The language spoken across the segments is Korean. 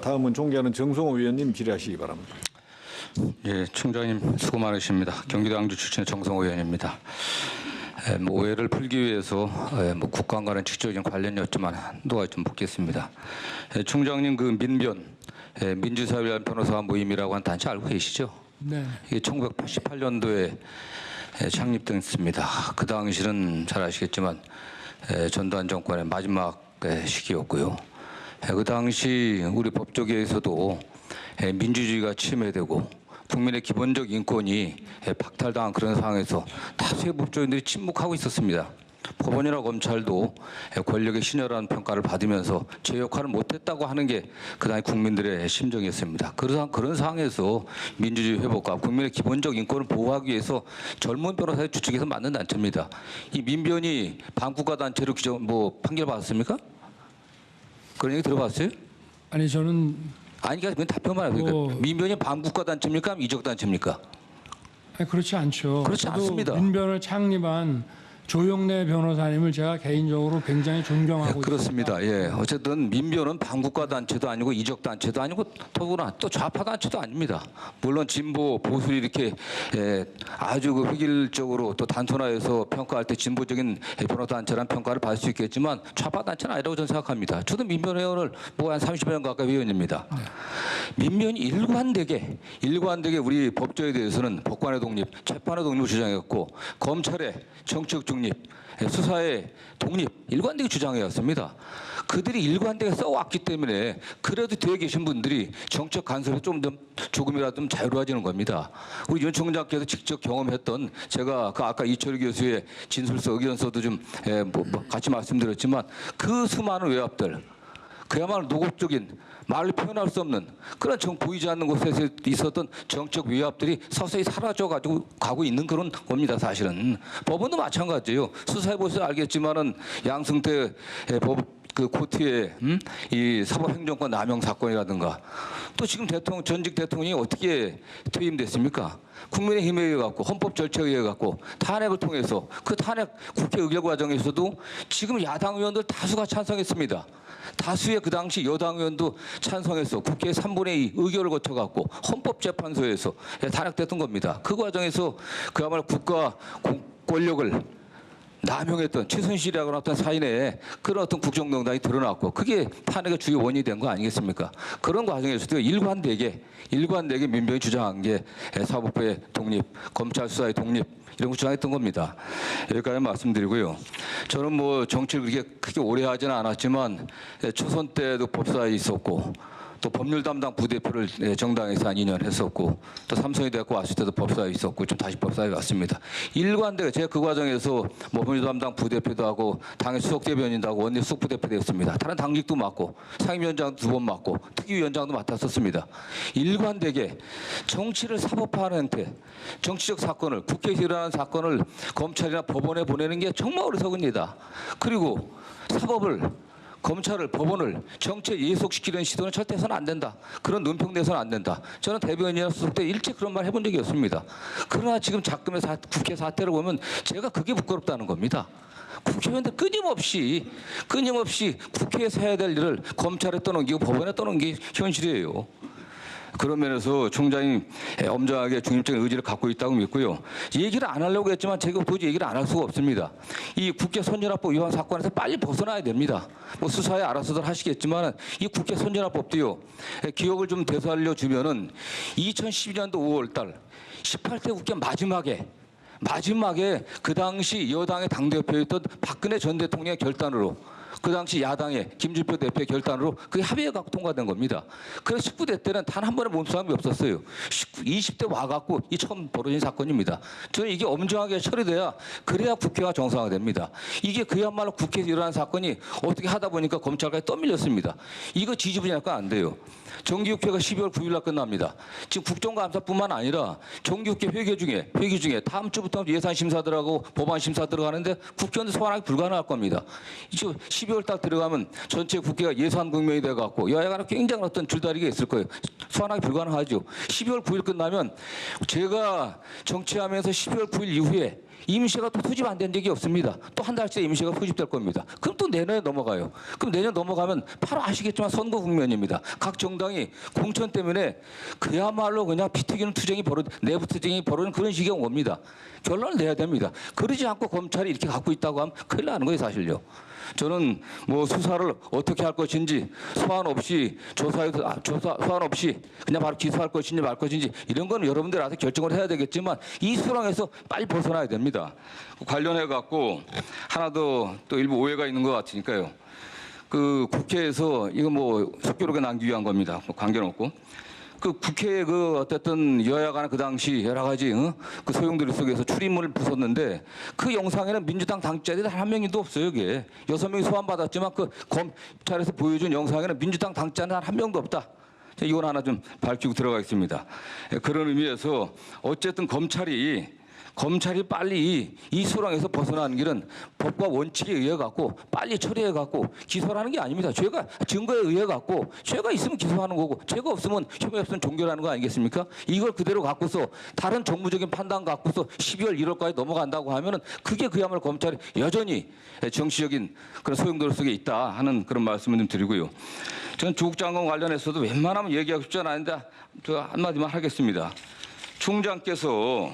다음은 존경하는 정성호 의원님 질의하시기 바랍니다. 예, 총장님 수고 많으십니다. 경기도 양주 출신의 정성호 의원입니다. 오해를 풀기 위해서 국감과는 직접적인 관련이 없지만 한두 가지 좀 묻겠습니다. 총장님 그 민변 민주사회 위한 변호사 모임이라고 하는 단체 알고 계시죠? 네. 이게 1988년도에 창립됐습니다. 그 당시는 잘 아시겠지만 전두환 정권의 마지막 시기였고요. 그 당시 우리 법조계에서도 민주주의가 침해되고 국민의 기본적 인권이 박탈당한 그런 상황에서 다수의 법조인들이 침묵하고 있었습니다. 법원이나 검찰도 권력의 신여라는 평가를 받으면서 제 역할을 못했다고 하는 게 그 당시 국민들의 심정이었습니다. 그런 상황에서 민주주의 회복과 국민의 기본적 인권을 보호하기 위해서 젊은 변호사의 주축에서 만든 단체입니다. 이 민변이 반국가 단체로 판결 받았습니까? 그런 얘기 들어봤어요? 아니 저는 아니 그냥 답변만 하세요. 그러니까 민변이 반국가 단체입니까? 이적 단체입니까? 아니, 그렇지 않죠. 그렇지 않습니다. 민변을 창립한 조영래 변호사님을 제가 개인적으로 굉장히 존경하고 그렇습니다. 있습니다. 예, 어쨌든 민변은 반국가 단체도 아니고 이적 단체도 아니고 더구나 또 좌파 단체도 아닙니다. 물론 진보 보수를 이렇게 아주 그 획일적으로 또 단순화해서 평가할 때 진보적인 변호사 단체라는 평가를 받을 수 있겠지만 좌파 단체는 아니라고 저는 생각합니다. 저도 민변 회원을 한 30년 가까이 회원입니다. 민변이 일관되게 우리 법조에 대해서는 법관의 독립, 재판의 독립을 주장했고 검찰의 정치적 중립, 수사의 독립 일관되게 주장해왔습니다. 그들이 일관되게 써왔기 때문에 그래도 뒤에 계신 분들이 정책 간섭에 조금이라도 좀 자유로워지는 겁니다. 우리 윤 총장께서 직접 경험했던 제가 그 아까 이철우 교수의 진술서 의견서도 좀 같이 말씀드렸지만 그 수많은 외압들 그야말로 노골적인 말로 표현할 수 없는 그런 보이지 않는 곳에서 있었던 정책 위압들이 서서히 사라져가지고 가고 있는 그런 겁니다. 사실은 법원도 마찬가지예요. 수사해보셔서 알겠지만은 양승태 그 코트의 이 사법행정권 남용 사건이라든가 또 지금 전직 대통령이 어떻게 퇴임됐습니까? 국민의힘에 의해 갖고 헌법 절차에 의해 갖고 탄핵을 통해서 그 탄핵 국회 의결 과정에서도 지금 야당 의원들 다수가 찬성했습니다. 다수의 그 당시 여당 의원도 찬성해서 국회 3분의 2 의결을 거쳐갖고 헌법재판소에서 탄핵됐던 겁니다. 그 과정에서 그야말로 국가 권력을 남용했던 최순실이라고 어떤 사인의 그런 어떤 국정농단이 드러났고 그게 탄핵의 주요 원인이 된 거 아니겠습니까? 그런 과정에서도 일관되게 민변이 주장한 게 사법부의 독립, 검찰 수사의 독립 이런 거 주장했던 겁니다. 여기까지 말씀드리고요. 저는 정치를 그렇게 오래 하지는 않았지만 초선 때도 법사에 있었고 또 법률 담당 부대표를 정당에서 한 2년 했었고 또 삼성이 됐고 왔을 때도 법사에 있었고 좀 다시 법사에 갔습니다. 일관되게 제가 그 과정에서 법률 담당 부대표도 하고 당의 수석 대변인도 하고 원내 수석 부대표도 했습니다. 다른 당직도 맡고 상임위원장도 2번 맡고 특위위원장도 맡았었습니다. 일관되게 정치를 사법화하는 행태, 정치적 사건을 국회에서 일어나는 사건을 검찰이나 법원에 보내는 게 정말 어리석습니다. 그리고 사법을 검찰을 법원을 정치에 예속시키는 시도는 절대 해서는 안 된다. 그런 논평내서는 안 된다. 저는 대변인이나 수석 때 일찍 그런 말 해본 적이 없습니다. 그러나 지금 작금의 국회 사태를 보면 제가 그게 부끄럽다는 겁니다. 국회의원들 끊임없이 국회에서 해야 될 일을 검찰에 떠넘기고 법원에 떠넘기기 현실이에요. 그런 면에서 총장이 엄정하게 중립적인 의지를 갖고 있다고 믿고요. 얘기를 안 하려고 했지만 제가 도저히 얘기를 안 할 수가 없습니다. 이 국회 선진화법 위반 사건에서 빨리 벗어나야 됩니다. 수사에 알아서들 하시겠지만 이 국회 선진화법도요. 기억을 좀 되살려 주면은 2012년도 5월달 18대 국회 마지막에 그 당시 여당의 당대표였던 박근혜 전 대통령의 결단으로 그 당시 야당의 김주표 대표의 결단으로 그게 합의해 갖고 통과된 겁니다. 그래서 19대 때는 단 한 번의 몸싸움이 없었어요. 20대 와갖고 이 처음 벌어진 사건입니다. 저는 이게 엄정하게 처리돼야 그래야 국회가 정상화됩니다. 이게 그야말로 국회에서 일어난 사건이 어떻게 하다 보니까 검찰까지 떠밀렸습니다. 이거 지지부진할까 안 돼요. 정기국회가 12월 9일 날 끝납니다. 지금 국정감사뿐만 아니라 정기국회 회기 중에 다음 주부터 예산심사들하고 법안심사 들어가는데 국회의원들 소환하기 불가능할 겁니다. 이제 12월 딱 들어가면 전체 국회가 예산 국면이 돼갖고 여야 간에 굉장한 어떤 줄다리기가 있을 거예요. 소환하기 불가능하죠. 12월 9일 끝나면 제가 정치하면서 12월 9일 이후에 임시가 또 소집 안 된 적이 없습니다. 또 한 달째 임시가 소집될 겁니다. 그럼 또 내년에 넘어가요. 그럼 내년 넘어가면 바로 아시겠지만 선거 국면입니다. 각 정당이 공천 때문에 그야말로 그냥 피 튀기는 투쟁이 내부 투쟁이 벌어지는 그런 시기가 옵니다. 결론을 내야 됩니다. 그러지 않고 검찰이 이렇게 갖고 있다고 하면 큰일 나는 거예요, 사실요. 저는 뭐 수사를 어떻게 할 것인지 소환 없이 소환 없이 그냥 바로 기소할 것인지 말 것인지 이런 건 여러분들 알아서 결정을 해야 되겠지만 이 수렁에서 빨리 벗어나야 됩니다. 관련해 갖고 하나 더 또 일부 오해가 있는 것 같으니까요. 그 국회에서 이거 뭐 속기록에 남기기 위한 겁니다. 뭐 관계는 없고. 그 국회에 그 어쨌든 여야 간에 그 당시 여러 가지 그 소용돌이 속에서 출입문을 부쉈는데 그 영상에는 민주당 당직자들이 단 한 명도 없어요. 여기에 6명이 소환받았지만 그 검찰에서 보여준 영상에는 민주당 당직자는 단 한 명도 없다. 이건 하나 좀 밝히고 들어가겠습니다. 그런 의미에서 어쨌든 검찰이 빨리 이 수렁에서 벗어나는 길은 법과 원칙에 의해 갖고 빨리 처리해 갖고 기소하는 게 아닙니다. 죄가 증거에 의해 갖고 죄가 있으면 기소하는 거고 죄가 없으면 혐의 없으면 종결하는 거 아니겠습니까? 이걸 그대로 갖고서 다른 정무적인 판단 갖고서 12월 1월까지 넘어간다고 하면은 그게 그야말로 검찰이 여전히 정치적인 그런 소용돌이 속에 있다 하는 그런 말씀을 좀 드리고요. 저는 조국 장관 관련해서도 웬만하면 얘기하고 싶지 않은데 저 한마디만 하겠습니다. 총장께서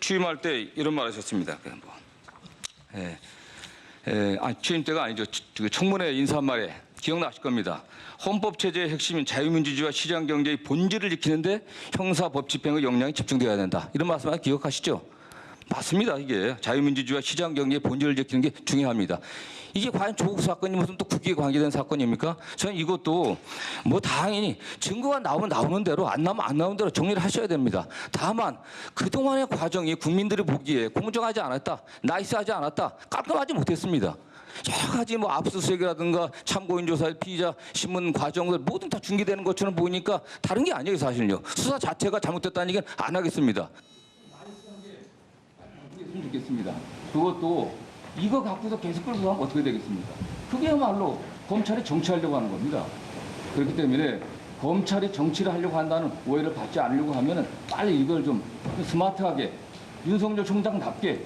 취임할 때 이런 말 하셨습니다. 취임 때가 아니죠. 청문회 인사말에 기억나실 겁니다. 헌법체제의 핵심인 자유민주주의와 시장경제의 본질을 지키는데 형사법 집행의 역량이 집중되어야 된다. 이런 말씀 기억하시죠? 맞습니다. 이게 자유민주주의와 시장경제의 본질을 지키는 게 중요합니다. 이게 과연 조국 사건이 무슨 또 국기에 관계된 사건입니까? 저는 이것도 뭐 당연히 증거가 나오면 나오는 대로 안 나오면 안 나오는 대로 정리를 하셔야 됩니다. 다만 그동안의 과정이 국민들이 보기에 공정하지 않았다, 나이스하지 않았다, 깔끔하지 못했습니다. 여러 가지 뭐 압수수색이라든가 참고인조사의 피의자 신문 과정들 모든 다 중계되는 것처럼 보이니까 다른 게 아니에요, 사실은요. 수사 자체가 잘못됐다는 얘기는 안 하겠습니다. 좋겠습니다. 그것도 이거 갖고서 계속 끌고 가면 어떻게 되겠습니까? 그게야말로 검찰이 정치하려고 하는 겁니다. 그렇기 때문에 검찰이 정치를 하려고 한다는 오해를 받지 않으려고 하면은 빨리 이걸 좀 스마트하게 윤석열 총장답게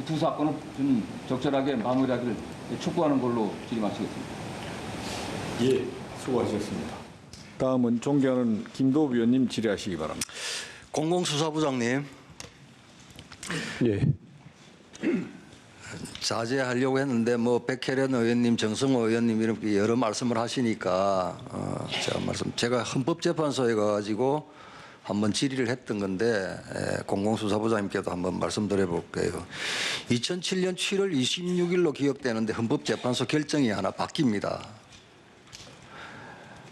두 사건을 좀 적절하게 마무리하기를 촉구하는 걸로 질의마치겠습니다. 예, 수고하셨습니다. 다음은 존경하는 김도우 위원님 질의하시기 바랍니다. 공공수사부장님, 예. 자제하려고 했는데 뭐 백혜련 의원님, 정성호 의원님 이렇게 여러 말씀을 하시니까 제가 헌법재판소에 가가지고 한번 질의를 했던 건데 공공수사부장님께도 한번 말씀드려 볼게요. 2007년 7월 26일로 기억되는데 헌법재판소 결정이 하나 바뀝니다.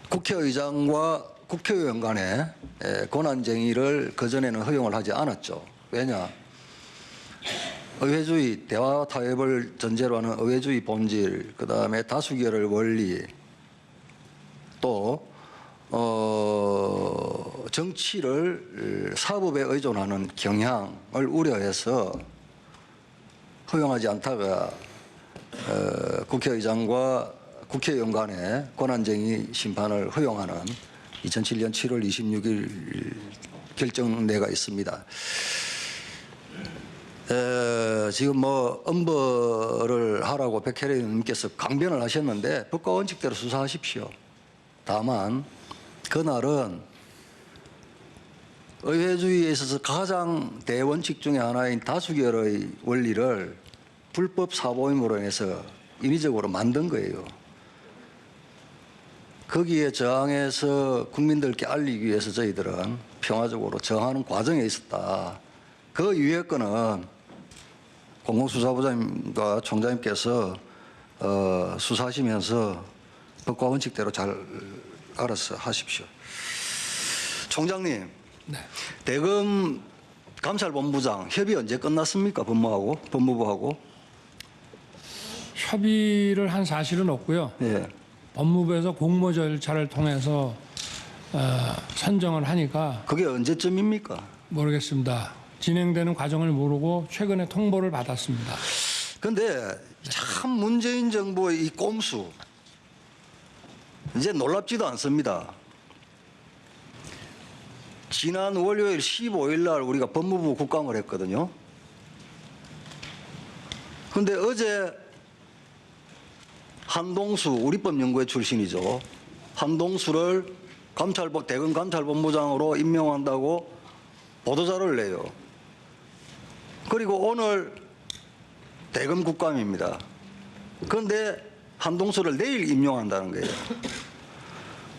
국회의장과 국회의원 간의 권한쟁의를 그전에는 허용을 하지 않았죠. 왜냐? 의회주의, 대화 타협을 전제로 하는 의회주의 본질, 그 다음에 다수결의 원리, 또 정치를 사법에 의존하는 경향을 우려해서 허용하지 않다가 국회의장과 국회의원 간의 권한쟁의 심판을 허용하는 2007년 7월 26일 결정내가 있습니다. 지금 뭐 엄벌을 하라고 백혜련 의원님께서 강변을 하셨는데 법과 원칙대로 수사하십시오. 다만 그날은 의회주의에 있어서 가장 대원칙 중에 하나인 다수결의 원리를 불법 사보임으로 인해서 인위적으로 만든 거예요. 거기에 저항해서 국민들께 알리기 위해서 저희들은 평화적으로 저항하는 과정에 있었다. 그 위에 거는 공공수사부장님과 총장님께서 수사하시면서 법과 원칙대로 잘 알아서 하십시오. 총장님, 네. 대검 감찰본부장 협의 언제 끝났습니까? 법무부하고? 협의를 한 사실은 없고요. 예. 법무부에서 공모 절차를 통해서 선정을 하니까 그게 언제쯤입니까? 모르겠습니다. 진행되는 과정을 모르고 최근에 통보를 받았습니다. 근데 참 문재인 정부의 이 꼼수 이제 놀랍지도 않습니다. 지난 월요일 15일 날 우리가 법무부 국감을 했거든요. 근데 어제 한동수, 우리법연구회 출신이죠. 한동수를 대검 감찰본부장으로 임명한다고 보도자료를 내요. 그리고 오늘 대검 국감입니다. 그런데 한동수를 내일 임명한다는 거예요.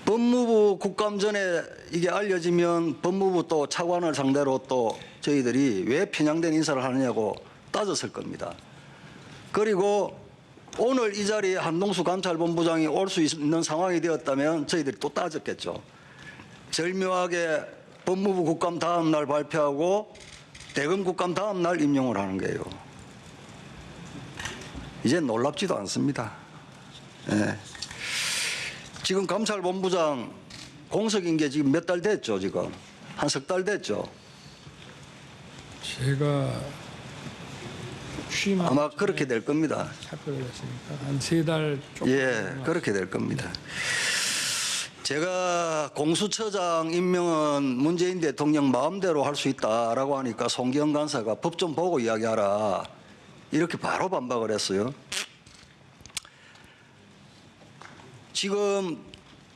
법무부 국감 전에 이게 알려지면 법무부 또 차관을 상대로 또 저희들이 왜 편향된 인사를 하느냐고 따졌을 겁니다. 그리고 오늘 이 자리에 한동수 감찰본부장이 올 수 있는 상황이 되었다면 저희들이 또 따졌겠죠. 절묘하게 법무부 국감 다음 날 발표하고 대검 국감 다음 날 임명을 하는 거예요. 이제 놀랍지도 않습니다. 예. 지금 감찰본부장 공석인 게 지금 몇 달 됐죠, 지금? 한 석 달 됐죠? 제가 취임한 아마 그렇게 될 겁니다. 사표를 했으니까 한 3달 조금. 예, 그렇게 될 겁니다. 제가 공수처장 임명은 문재인 대통령 마음대로 할 수 있다라고 하니까 송기영 간사가 법 좀 보고 이야기하라. 이렇게 바로 반박을 했어요. 지금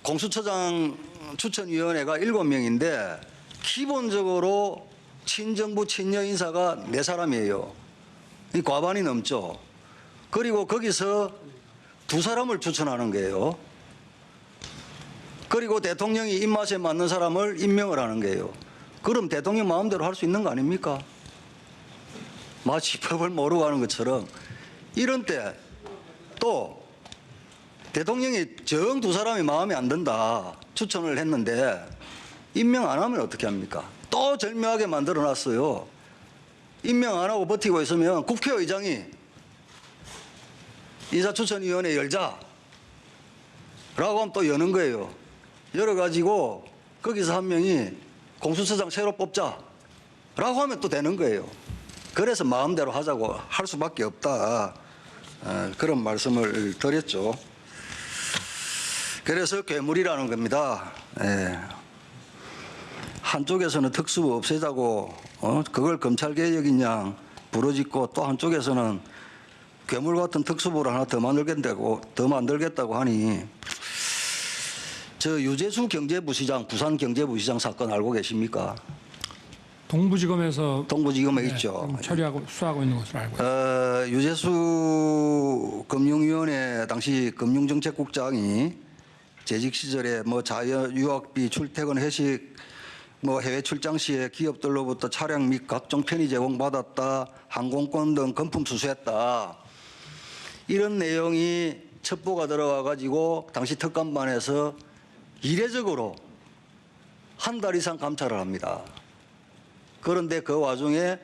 공수처장 추천위원회가 7명인데 기본적으로 친정부 친여 인사가 4사람이에요. 이 과반이 넘죠. 그리고 거기서 2사람을 추천하는 거예요. 그리고 대통령이 입맛에 맞는 사람을 임명을 하는 거예요. 그럼 대통령 마음대로 할 수 있는 거 아닙니까? 마치 법을 모르고 하는 것처럼. 이런 때 또 대통령이 정 2사람이 마음에 안 든다 추천을 했는데 임명 안 하면 어떻게 합니까? 또 절묘하게 만들어놨어요. 임명 안 하고 버티고 있으면 국회의장이 인사추천위원회 열자 라고 하면 또 여는 거예요. 열어가지고 거기서 한 명이 공수처장 새로 뽑자 라고 하면 또 되는 거예요. 그래서 마음대로 하자고 할 수밖에 없다. 그런 말씀을 드렸죠. 그래서 괴물이라는 겁니다. 예. 한쪽에서는 특수부 없애자고 그걸 검찰개혁이냐 부르짖고 또 한쪽에서는 괴물 같은 특수부를 하나 더 만들겠다고 하니 저 유재수 경제부시장 부산 경제부시장 사건 알고 계십니까? 동부지검에서 동부지검에 네, 있죠. 지금 처리하고 수사하고 있는 것으로 알고 있습니다. 유재수 금융위원회 당시 금융정책국장이 재직 시절에 뭐 자유학비, 출퇴근 회식, 뭐 해외 출장 시에 기업들로부터 차량 및 각종 편의 제공받았다, 항공권 등 금품 수수했다. 이런 내용이 첩보가 들어와 가지고 당시 특감반에서 이례적으로 한 달 이상 감찰을 합니다. 그런데 그 와중에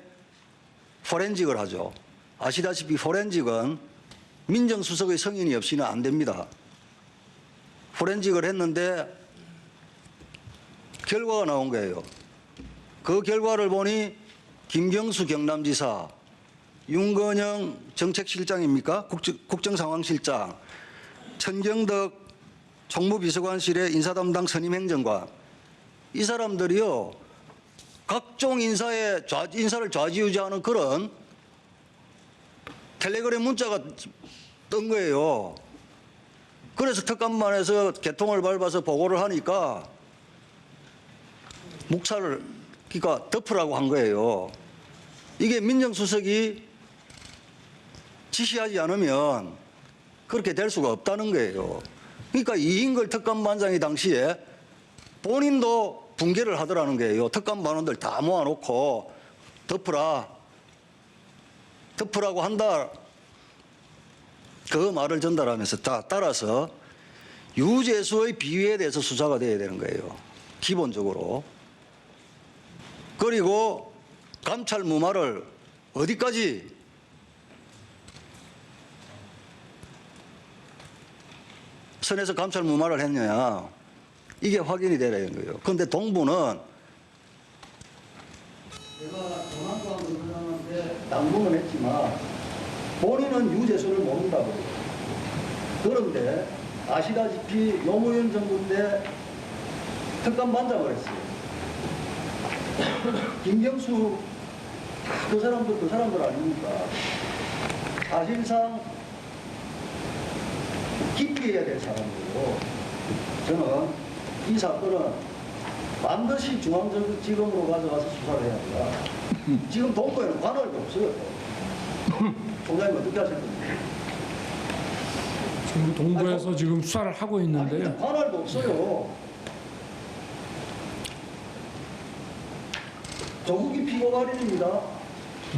포렌직을 하죠. 아시다시피 포렌직은 민정수석의 승인이 없이는 안 됩니다. 포렌직을 했는데 결과가 나온 거예요. 그 결과를 보니 김경수 경남지사, 윤건영 정책실장입니까? 국정상황실장, 천경덕 총무비서관실의 인사담당 선임행정관, 이 사람들이요 각종 인사를 좌지우지하는 그런 텔레그램 문자가 뜬 거예요. 그래서 특감반에서 개통을 밟아서 보고를 하니까 묵살을 그러니까 덮으라고 한 거예요. 이게 민정수석이 지시하지 않으면 그렇게 될 수가 없다는 거예요. 그러니까 이인걸 특감반장이 당시에 본인도 붕괴를 하더라는 거예요. 특감반원들 다 모아놓고 덮으라고 한다. 그 말을 전달하면서 따라서 유재수의 비위에 대해서 수사가 돼야 되는 거예요. 기본적으로. 그리고 감찰 무마를 어디까지 선에서 감찰 무마를 했느냐. 이게 확인이 되야 되는 거예요. 그런데 동부는 제가 조남관 의원한테 당부는 했지만 본인은 유재수를 모른다고. 그런데 아시다시피 노무현 정부 때 특감반장을 했어요. 김경수 그 사람들 아닙니까? 사실상 기피해야 될 사람이고 저는 이 사건은 반드시 중앙지검으로 가져가서 수사를 해야 합니다. 지금 동부에는 관할이 없어요. 총장님 어떻게 하실 겁니까? 지금 동부에서 지금 수사를 하고 있는데요. 아니, 관할도 없어요. 조국이 피고발인입니다.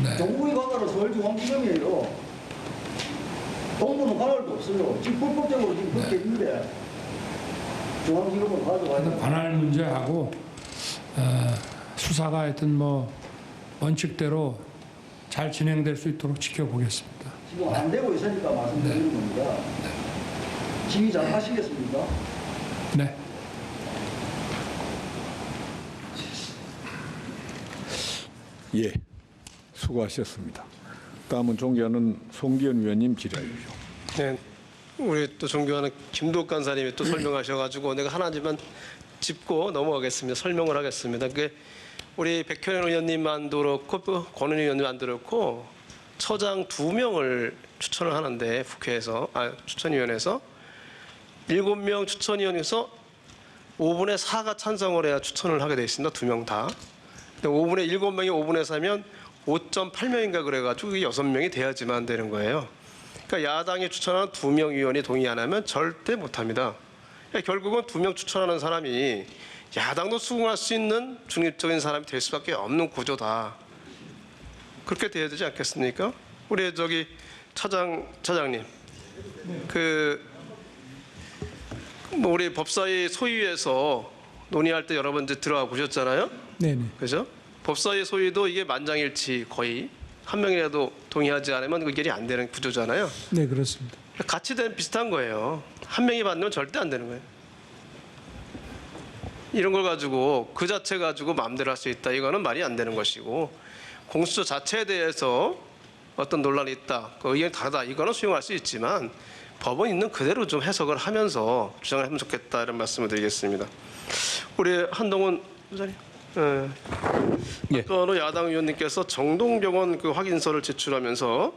네. 조국이 관할은 서울중앙지검이에요. 동부는 관할도 없어요. 지금 불법적으로 지금 그렇게 있는데 중앙지검으로 가져가야 관할 문제하고 수사가 하여튼 뭐 원칙대로 잘 진행될 수 있도록 지켜보겠습니다. 지금 안 되고 있으니까 말씀드리는 겁니다. 지휘 잘 하시겠습니까? 네. 예, 수고하셨습니다. 다음은 존경하는 송기현 위원님 질의해 주십시오. 네, 우리 또 존경하는 김도욱 간사님이 또 설명하셔가지고 내가 하나만 짚고 넘어가겠습니다. 설명을 하겠습니다. 그게 우리 백현현 의원님만도 그렇고 권은희 의원님만도 그렇고 처장 2명을 추천을 하는데 국회에서 추천위원회에서 7명 추천위원회에서 5분의 4가 찬성을 해야 추천을 하게 돼 있습니다. 2명 다. 근데 7명이 5분의 4면 5.8명인가 그래가지고 6명이 돼야지만 되는 거예요. 그러니까 야당이 추천하는 2명 위원이 동의 안 하면 절대 못합니다. 그러니까 결국은 2명 추천하는 사람이 야당도 수긍할 수 있는 중립적인 사람이 될 수밖에 없는 구조다. 그렇게 돼야 되지 않겠습니까? 우리 저기 차장님, 뭐 우리 법사위 소위에서 논의할 때 여러 번 이제 들어가 보셨잖아요. 네네. 그죠? 법사위 소위도 이게 만장일치 거의 한 명이라도 동의하지 않으면 의결이 안 되는 구조잖아요. 네, 그렇습니다. 같이 된 비슷한 거예요. 한 명이 받으면 절대 안 되는 거예요. 이런 걸 가지고 그 자체 가지고 마음대로 할 수 있다. 이거는 말이 안 되는 것이고 공수처 자체에 대해서 어떤 논란이 있다. 그 의견이 다르다. 이거는 수용할 수 있지만 법은 있는 그대로 좀 해석을 하면서 주장을 하면 좋겠다. 이런 말씀을 드리겠습니다. 우리 한동훈 부장님. 아까는 야당 의원님께서 정동병원 그 확인서를 제출하면서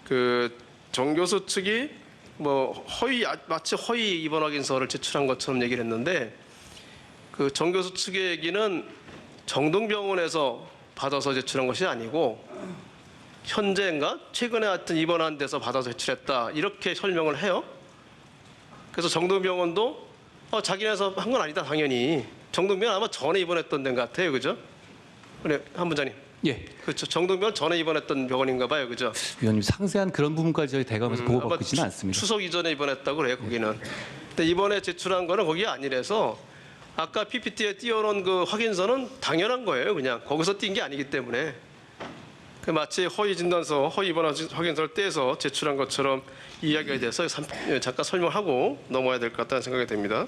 그 정 교수 측이 뭐 마치 허위 입원 확인서를 제출한 것처럼 얘기를 했는데 그 정 교수 측의 얘기는 정동병원에서 받아서 제출한 것이 아니고 현재인가 최근에 하여튼 입원한 데서 받아서 제출했다 이렇게 설명을 해요. 그래서 정동병원도 자기네서 한 건 아니다 당연히. 정동병원 아마 전에 입원했던 데인 것 같아요, 그죠? 우리 한 부장님. 예, 그렇죠. 정동병원 전에 입원했던 병원인가 봐요, 그죠? 위원님 상세한 그런 부분까지 저희 대감에서 보고받고 아마 있지는 않습니다. 추석 이전에 입원했다고 그래요, 거기는. 근데 이번에 제출한 거는 거기 아니라서 아까 PPT에 띄워놓은 그 확인서는 당연한 거예요, 그냥 거기서 띈 게 아니기 때문에. 그 마치 허위 진단서, 허위 입원 확인서를 떼서 제출한 것처럼 이야기가 돼서 잠깐 설명하고 넘어야 될 것 같다는 생각이 듭니다.